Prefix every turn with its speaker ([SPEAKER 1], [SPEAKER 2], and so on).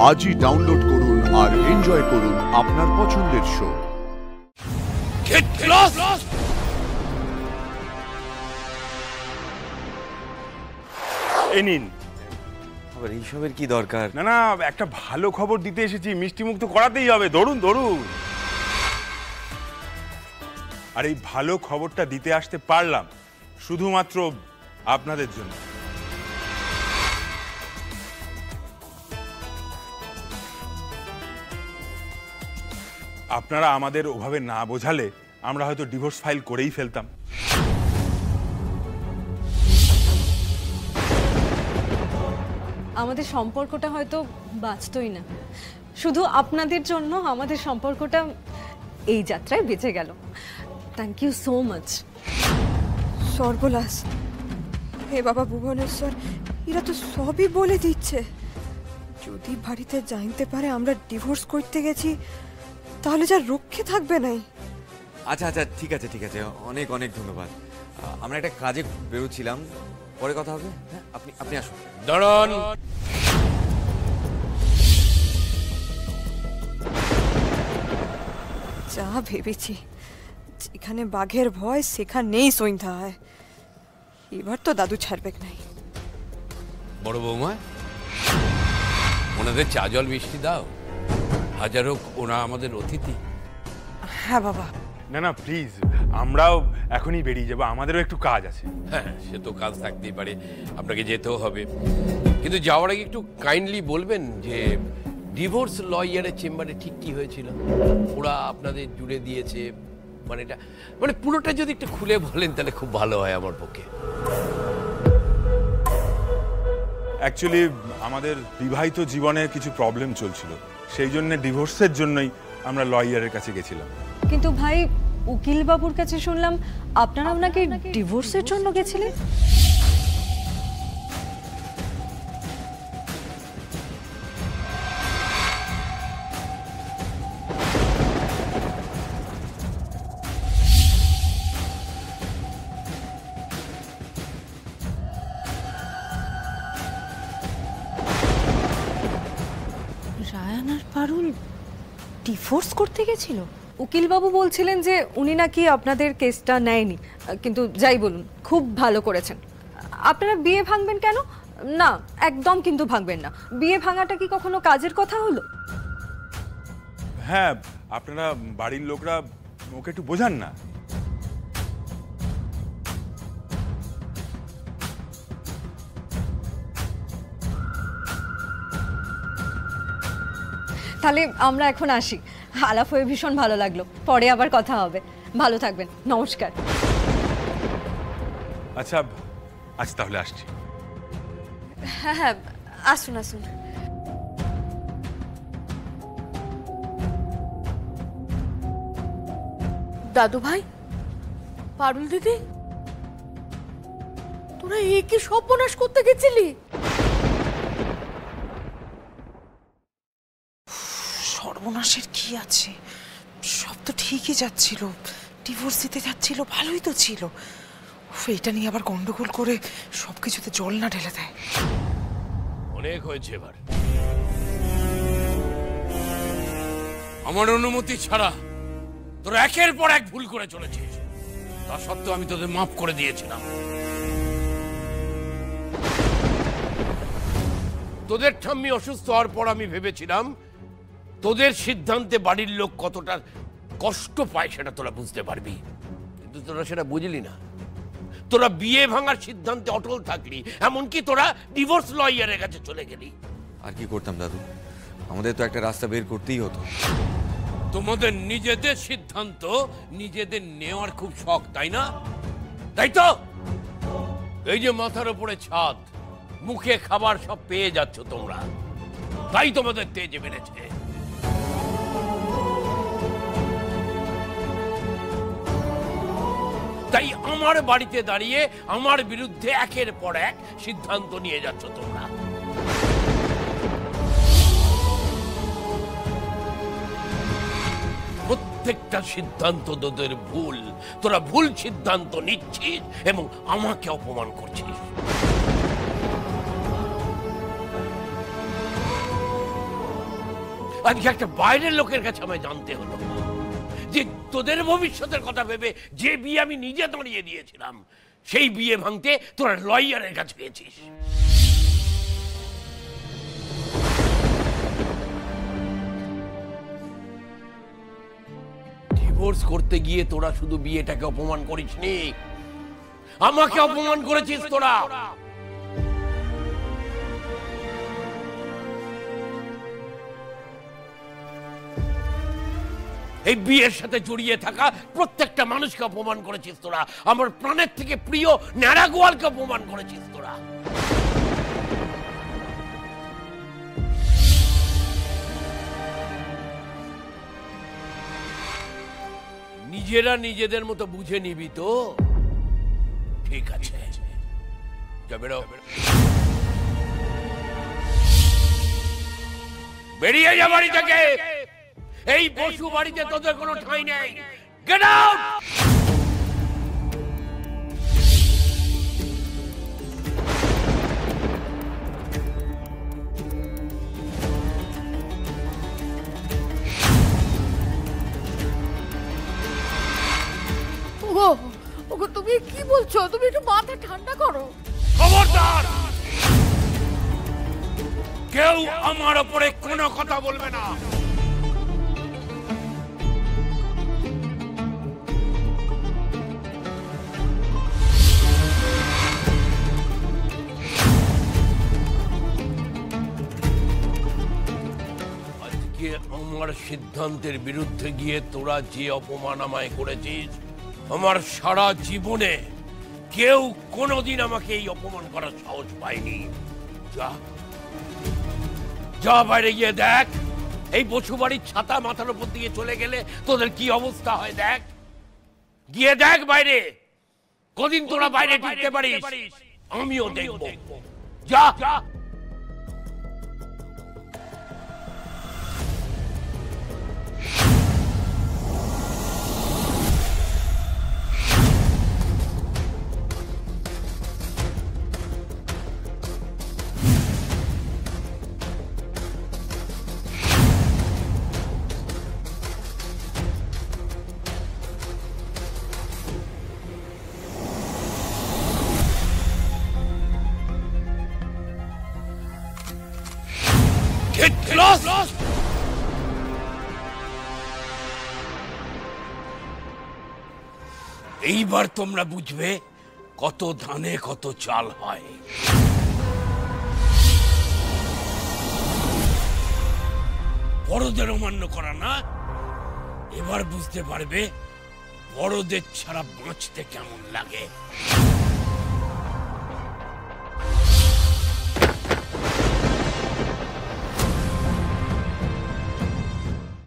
[SPEAKER 1] আজই ডাউনলোড করুন আর এনজয় করুন আপনার পছন্দের শো।
[SPEAKER 2] এই নিন।
[SPEAKER 3] আবার এইসবের কি দরকার?
[SPEAKER 2] না না, একটা ভালো খবর দিতে এসেছি, মিষ্টি মুখ তো করাতেই হবে। ধরুন ধরুন। আর এই ভালো খবরটা দিতে আসতে পারলাম শুধুমাত্র আপনাদের জন্য। আপনারা আমাদের ওভাবে না বোঝালে আমরা হয়তো ডিভোর্স ফাইল করেই ফেলতাম।
[SPEAKER 4] আমাদের সম্পর্কটা হয়তো বাঁচতই না, শুধু আপনাদের জন্য আমাদের সম্পর্কটা এই যাত্রায় বেঁচে গেল। Thank you so much.
[SPEAKER 5] সর্বনাশ! হে বাবা ভুবনেশ্বর, এরা তো সবই বলে দিচ্ছে। যদি বাড়িতে জানতে পারে আমরা ডিভোর্স করতে গেছি, তাহলে যা রক্ষে থাকবে নাই।
[SPEAKER 3] আচ্ছা আচ্ছা, ঠিক আছে ঠিক আছে, অনেক অনেক ধন্যবাদ। আমরা একটা কাজে বেরোচ্ছিলাম, পরে কথা হবে। হ্যাঁ, আপনি আসুন।
[SPEAKER 6] দাঁড়ান।
[SPEAKER 5] যা ভেবেছি, যেখানে বাঘের ভয় সেখানেই সন্ধ্যা হয়। এবার তো দাদু ছাড়বে নাই।
[SPEAKER 6] বড় বৌমা, ওনাদের চা জল মিষ্টি দাও। হাজার হোক ওনা আমাদের অতিথি।
[SPEAKER 5] হ্যাঁ বাবা।
[SPEAKER 2] না না প্লিজ, আমরাও এখনই বেরিয়ে যাবো, আমাদেরও একটু কাজ আছে।
[SPEAKER 6] হ্যাঁ, সে তো কাজ থাকতেই পারে, আপনাকে যেতেও হবে। কিন্তু যাওয়ার আগে একটু কাইন্ডলি বলবেন যে ডিভোর্স লয়ারের চেম্বারে ঠিক কি হয়েছিল? ওরা আপনাদের জুড়ে দিয়েছে মানে এটা, মানে পুরোটা যদি একটু খুলে বলেন তাহলে খুব ভালো হয় আমার পক্ষে।
[SPEAKER 2] অ্যাকচুয়ালি আমাদের বিবাহিত জীবনে কিছু প্রবলেম চলছিল, সেই জন্য ডিভোর্সের জন্যই আমরা লয়ারের কাছে গেছিলাম।
[SPEAKER 4] কিন্তু ভাই, উকিল বাবুর কাছে শুনলাম আপনারা ওনাকে ডিভোর্সের জন্য গেছিলেন। রায়ান আর পারুল ডিভোর্স করতে গেছিল? উকিলবাবু বলছিলেন যে উনি নাকি আপনাদের কেসটা নেয়নি, কিন্তু যাই বলুন খুব ভালো করেছেন। আপনারা বিয়ে ভাঙবেন কেন? না, একদম কিন্তু ভাঙবেন না। বিয়ে ভাঙাটা কি কখনো কাজের কথা হলো?
[SPEAKER 2] হ্যাঁ, আপনারা বাড়ির লোকরা ওকে একটু বোঝান না।
[SPEAKER 4] তাহলে আমরা এখন আসি। আলাপ হয়ে ভীষণ ভালো লাগলো, পরে আবার কথা হবে। ভালো থাকবেন, নমস্কার।
[SPEAKER 2] আচ্ছা আজ তাহলে আসছি।
[SPEAKER 5] হ্যাঁ হ্যাঁ, আসুন আসুন।
[SPEAKER 7] দাদু ভাই, পারুল দিদি, তোরা একই সর্বনাশ করতে গেছিলি?
[SPEAKER 8] সর্বনাশের কি আছে, সব তো ঠিকই যাচ্ছিল, ডিভোর্স দিতে যাচ্ছিল, ভালোই তো ছিল। এইটা নিয়ে আবার গন্ডগোল করে সবকিছুতে জল না ঢেলে দেয়।
[SPEAKER 6] অনেক হয়েছে এবার। আমার অনুমতি ছাড়া তোরা একের পর এক ভুল করে চলেছিস, তা সত্ত্বেও আমি তোদের মাফ করে দিয়েছিলাম। তোদের ঠাম্মি অসুস্থ হওয়ার পর আমি ভেবেছিলাম তোদের সিদ্ধান্তে বাড়ির লোক কতটা কষ্ট পায় সেটা তোরা বুঝতে পারবি, কিন্তু তোরা সেটা বুঝলি না। তোরা বিয়ে ভাঙার সিদ্ধান্তে অটল থাকলি, এমনকি তোরা ডিভোর্স লয়ারের কাছে চলে গেলি।
[SPEAKER 3] আর কি করতাম দাদু, আমাদের তো একটা রাস্তা বের করতেই হতো।
[SPEAKER 6] তোমাদের নিজেদের সিদ্ধান্ত নিজেদের নেওয়ার খুব শখ, তাই না? তাই তো? এই যে মাথার উপরে ছাদ, মুখে খাবার সব পেয়ে যাচ্ছ তোমরা, তাই তোমাদের তেজ বেড়েছে। তাই আমার বাড়িতে দাঁড়িয়ে আমার বিরুদ্ধে একের পর এক সিদ্ধান্ত নিয়ে যাচ্ছ তোমরা। প্রত্যেকটা সিদ্ধান্ত তোদের ভুল, তোরা ভুল সিদ্ধান্ত নিচ্ছিস এবং আমাকে অপমান করছিস। আজকে একটা বাইরের লোকের কাছে আমায় জানতে হলো যে তোদের ভবিষ্যতের কথা ভেবে যে বিয়ে আমি নিজে দাঁড়িয়ে দিয়েছিলাম সেই বিয়ে ভাঙতে তোরা লয়ারের কাছে গেছিস। ডিভোর্স করতে গিয়ে তোরা শুধু বিয়েটাকে অপমান করিসনি, আমাকে অপমান করেছিস তোরা। এই বিয়ের সাথে জড়িয়ে থাকা প্রত্যেকটা মানুষকে অপমান করেছিস তোরা। আমার প্রাণের থেকে প্রিয় ন্যাড়া গোয়ালকে অপমান করেছিস তোরা। নিজেরা নিজেদের মতো বুঝে নিবি তো? ঠিক আছে, যা বেরো, বেরিয়ে যা বাড়ি থেকে। এই পশু বাড়িতে তোদের কোনো ঠাঁই নেই। Get out!
[SPEAKER 7] ওগো ওগো, তুমি কি বলছো? তুমি একটু মাথা ঠান্ডা করো।
[SPEAKER 6] খবরদার, কেউ আমার ওপরে কোনো কথা বলবে না। আজকে আমার সিদ্ধান্তের বিরুদ্ধে গিয়ে তোরা যে অপমান আমায় করেছিস, আমার সারা জীবনে কেউ কোনোদিন আমাকে এই অপমান করার সাহস পায়নি। যা যা, বাইরে গিয়ে দেখ, এই বসু বাড়ির ছাতা মাথার উপর দিয়ে চলে গেলে তোদের কি অবস্থা হয় দেখ। গিয়ে দেখ বাইরে, কদিন তোরা বাইরে টিকতে পারিস, আমিও দেখব। যা। এইবার তোমরা বুঝবে কত ধানে কত চাল হয়। বড়দের অমান্য করা না, এবার বুঝতে পারবে বড়দের ছাড়া বাঁচতে কেমন লাগে।